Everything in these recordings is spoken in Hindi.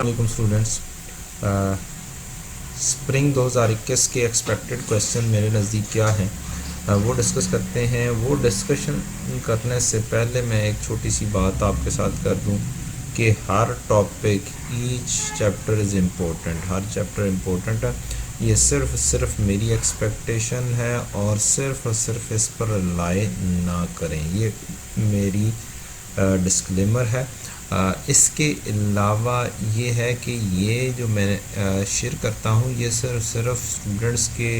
वालेकुम स्टूडेंट्स। स्प्रिंग 2021 के एक्सपेक्टेड क्वेश्चन मेरे नज़दीक क्या हैं वो डिस्कस करते हैं। वो डिस्कशन करने से पहले मैं एक छोटी सी बात आपके साथ कर दूं कि हर topic each chapter is important, हर चैप्टर इम्पोर्टेंट है। ये सिर्फ मेरी एक्सपेक्टेशन है और सिर्फ इस पर रिलाई ना करें, ये मेरी डिस्क्लेमर है। इसके अलावा ये है कि ये जो मैं शेयर करता हूँ ये सिर्फ स्टूडेंट्स के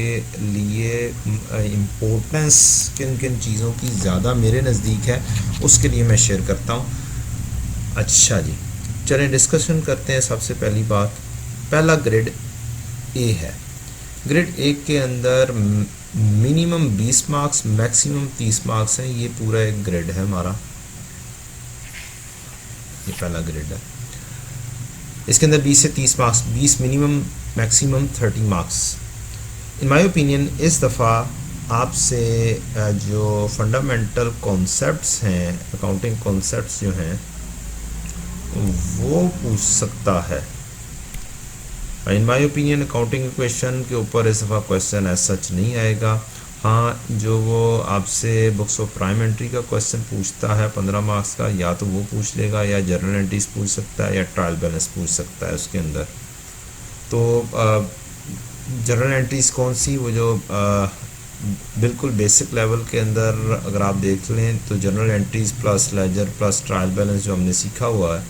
लिए इम्पोर्टेंस किन किन चीज़ों की ज़्यादा मेरे नज़दीक है उसके लिए मैं शेयर करता हूँ। अच्छा जी, चलें डिस्कशन करते हैं। सबसे पहली बात, पहला ग्रेड ए है। ग्रेड ए के अंदर मिनिमम 20 मार्क्स मैक्सिमम 30 मार्क्स हैं। ये पूरा एक ग्रेड है हमारा, ये पहला ग्रेड है। इसके अंदर 20 से 30 marks, 20 minimum maximum 30 marks. In my opinion इस दफ़ा आपसे जो फंडामेंटल कॉन्सेप्ट्स हैं, अकाउंटिंग कॉन्सेप्ट्स जो हैं वो पूछ सकता है। In my opinion accounting question के ऊपर इस दफ़ा क्वेश्चन एज सच नहीं आएगा। हाँ, जो वो आपसे बुक्स ऑफ प्राइम एंट्री का क्वेश्चन पूछता है 15 मार्क्स का, या तो वो पूछ लेगा या जर्नल एंट्रीज पूछ सकता है या ट्रायल बैलेंस पूछ सकता है उसके अंदर। तो जर्नल एंट्रीज कौन सी, वो जो बिल्कुल बेसिक लेवल के अंदर अगर आप देख लें तो journal entries plus ledger plus trial balance जो हमने सीखा हुआ है,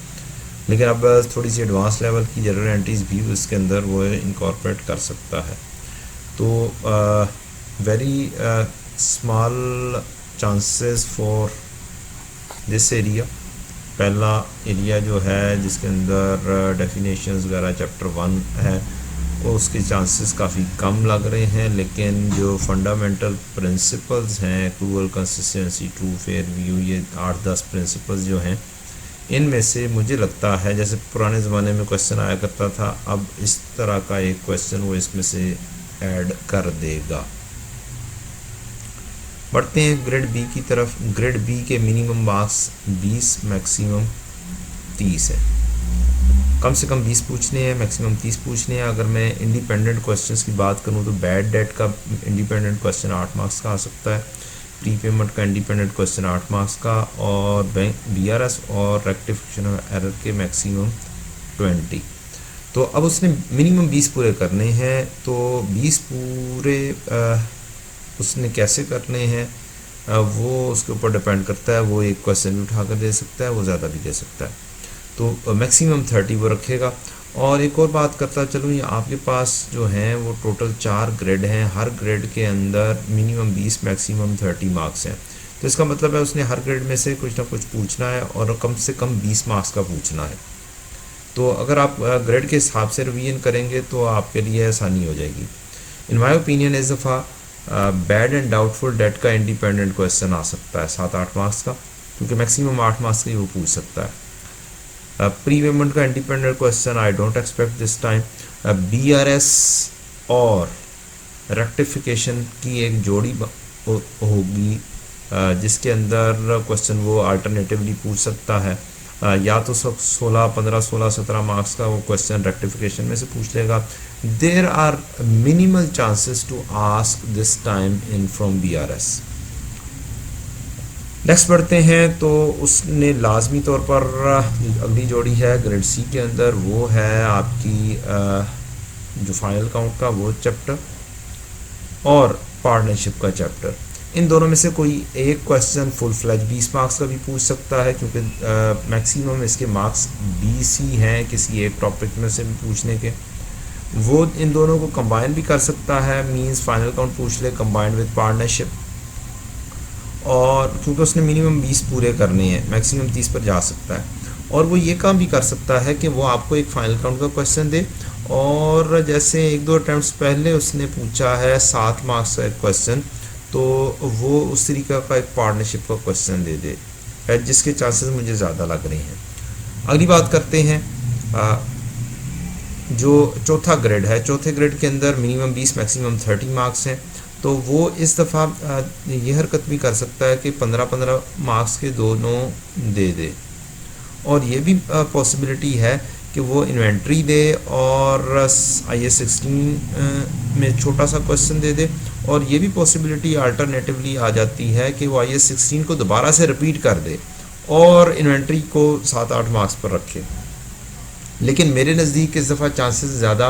लेकिन अब थोड़ी सी एडवांस लेवल की जर्नल एंट्रीज भी उसके अंदर वो इनकॉर्पोरेट कर सकता है। तो very small chances for this area. पहला एरिया जो है जिसके अंदर डेफिनेशंस वगैरह चैप्टर 1 है, वो उसके चांसेस काफ़ी कम लग रहे हैं। लेकिन जो फंडामेंटल प्रिंसिपल्स हैं, accrual, consistency, true, fair view, ये 8-10 प्रिंसिपल्स जो हैं, इनमें से मुझे लगता है जैसे पुराने ज़माने में क्वेश्चन आया करता था, अब इस तरह का एक क्वेश्चन वो इसमें से ऐड कर देगा। बढ़ते हैं ग्रेड बी की तरफ। ग्रेड बी के मिनिमम मार्क्स 20 मैक्सिमम 30 है। कम से कम 20 पूछने हैं, मैक्सिमम 30 पूछने हैं। अगर मैं इंडिपेंडेंट क्वेश्चंस की बात करूं तो बैड डेट का इंडिपेंडेंट क्वेश्चन 8 मार्क्स का आ सकता है, प्री पेमेंट का इंडिपेंडेंट क्वेश्चन 8 मार्क्स का, और बैंक BRS और रेक्टिफिकेशन एरर के मैक्सिमम 20। तो अब उसने मिनिमम 20 पूरे करने हैं, तो 20 पूरे उसने कैसे करने हैं वो उसके ऊपर डिपेंड करता है। वो एक क्वेश्चन भी उठा कर दे सकता है, वो ज़्यादा भी दे सकता है। तो मैक्सिमम 30 वो रखेगा। और एक और बात करता चलूँ, ये आपके पास जो हैं वो टोटल 4 ग्रेड हैं। हर ग्रेड के अंदर मिनिमम 20 मैक्सिमम 30 मार्क्स हैं। तो इसका मतलब है उसने हर ग्रेड में से कुछ ना कुछ पूछना है और कम से कम 20 मार्क्स का पूछना है। तो अगर आप ग्रेड के हिसाब से रिवीजन करेंगे तो आपके लिए आसानी हो जाएगी। इन माय ओपिनियन इस दफ़ा बैड एंड डाउटफुल डेट का इंडिपेंडेंट क्वेश्चन आ सकता है 7-8 मार्क्स का, क्योंकि मैक्सिमम 8 मार्क्स का ही वो पूछ सकता है। प्री पेमेंट का independent question I don't expect this time. BRS और रेक्टिफिकेशन की एक जोड़ी होगी जिसके अंदर क्वेश्चन वो अल्टरनेटिवली पूछ सकता है। या तो 16, 15, 16, 17 मार्क्स का वो क्वेश्चन रेक्टिफिकेशन में से पूछ लेगा। There are minimal chances to ask this time in from BRS। Next बढ़ते हैं, तो उसने लाजमी तौर पर अगली जोड़ी है ग्रेड सी के अंदर, वो है आपकी जो फाइनल काउंट का वो चैप्टर और पार्टनरशिप का चैप्टर। इन दोनों में से कोई एक क्वेश्चन फुल फ्लैज 20 मार्क्स का भी पूछ सकता है, क्योंकि मैक्सिमम इसके मार्क्स 20 ही हैं किसी एक टॉपिक में से भी पूछने के। वो इन दोनों को कंबाइन भी कर सकता है, मींस फाइनल काउंट पूछ ले कंबाइंड विद पार्टनरशिप। और क्योंकि उसने मिनिमम 20 पूरे करने हैं, मैक्सिमम 30 पर जा सकता है। और वो ये काम भी कर सकता है कि वो आपको एक फाइनल काउंट का क्वेश्चन दे, और जैसे 1-2 अटैम्प्ट्स पहले उसने पूछा है 7 मार्क्स का एक क्वेश्चन, तो वो उस तरीका का एक पार्टनरशिप का क्वेश्चन दे दे, जिसके चांसेस मुझे ज़्यादा लग रहे हैं। अगली बात करते हैं, जो चौथा ग्रेड है, चौथे ग्रेड के अंदर मिनिमम 20 मैक्सिमम 30 मार्क्स हैं। तो वो इस दफ़ा ये हरकत भी कर सकता है कि 15-15 मार्क्स के दोनों दे दे, और ये भी पॉसिबिलिटी है कि वो इन्वेंट्री दे और IAS 16 में छोटा सा क्वेश्चन दे दे, और ये भी पॉसिबिलिटी अल्टरनेटिवली आ जाती है कि वो IAS 16 को दोबारा से रिपीट कर दे और इन्वेंट्री को 7-8 मार्क्स पर रखे। लेकिन मेरे नज़दीक इस दफ़ा चांसेस ज़्यादा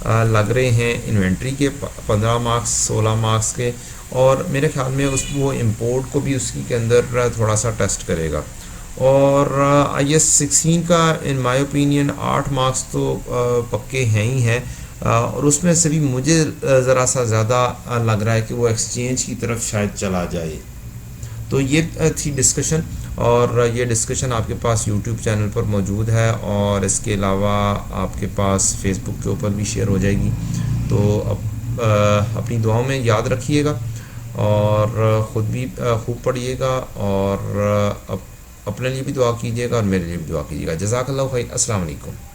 लग रहे हैं इन्वेंट्री के 15 मार्क्स 16 मार्क्स के, और मेरे ख्याल में वो इंपोर्ट को भी उसकी के अंदर थोड़ा सा टेस्ट करेगा। और IAS 16 का इन माय ओपिनियन 8 मार्क्स तो पक्के हैं ही हैं, और उसमें से भी मुझे ज़रा सा ज़्यादा लग रहा है कि वो एक्सचेंज की तरफ शायद चला जाए। तो ये थी डिस्कशन, और ये डिस्कशन आपके पास यूट्यूब चैनल पर मौजूद है, और इसके अलावा आपके पास फेसबुक के ऊपर भी शेयर हो जाएगी। तो अपनी दुआओं में याद रखिएगा, और ख़ुद भी खूब पढ़िएगा, और अपने लिए भी दुआ कीजिएगा और मेरे लिए भी दुआ कीजिएगा। जज़ाकल्लाहु खैर। अस्सलाम वालेकुम।